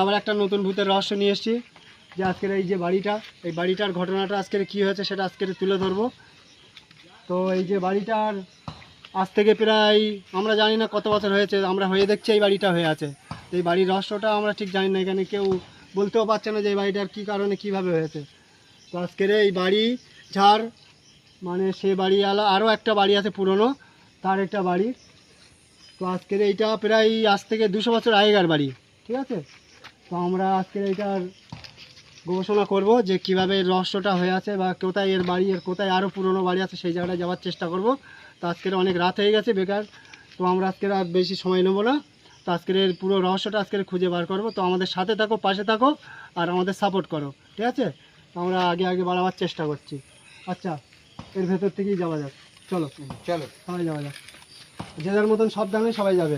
আবার একটা নতুন ভূতের রহস্য নিয়ে এসেছি। যে আজকের এই যে বাড়িটা, এই বাড়িটার ঘটনাটা আজকের কী হয়েছে সেটা আজকের তুলে ধরবো। তো এই যে বাড়িটার আজ থেকে প্রায় আমরা জানি না কত বছর হয়েছে, আমরা হয়ে দেখছি এই বাড়িটা হয়ে আছে। এই বাড়ির রহস্যটা আমরা ঠিক জানি না, এখানে কেউ বলতেও পারছে না যে এই বাড়িটার কী কারণে কীভাবে হয়েছে। তো আজকের এই বাড়ি ঝাড় মানে সে বাড়িওয়ালা আরও একটা বাড়ি আছে পুরনো, তার একটা বাড়ি। তো আজকের এইটা প্রায় আজ থেকে 200 বছর আগেকার বাড়ি, ঠিক আছে। তো আমরা আজকের এইটার গবেষণা করব যে কীভাবে এর রহস্যটা হয়ে আছে বা কোথায় এর বাড়ি, এর কোথায় আরও পুরনো বাড়ি আছে সেই জায়গাটায় যাওয়ার চেষ্টা করব। তো আজকের অনেক রাত হয়ে গেছে বেকার, তো আমরা আজকের আর বেশি সময় নেব না। তো আজকের এর পুরো রহস্যটা আজকের খুঁজে বার করব। তো আমাদের সাথে থাকো, পাশে থাকো আর আমাদের সাপোর্ট করো, ঠিক আছে। তো আমরা আগে আগে বাড়াবার চেষ্টা করছি। আচ্ছা, এর ভেতর থেকেই যাওয়া যাক, চলো চলো সবাই যাওয়া যাক, যে যার মতন সাবধানে সবাই যাবে।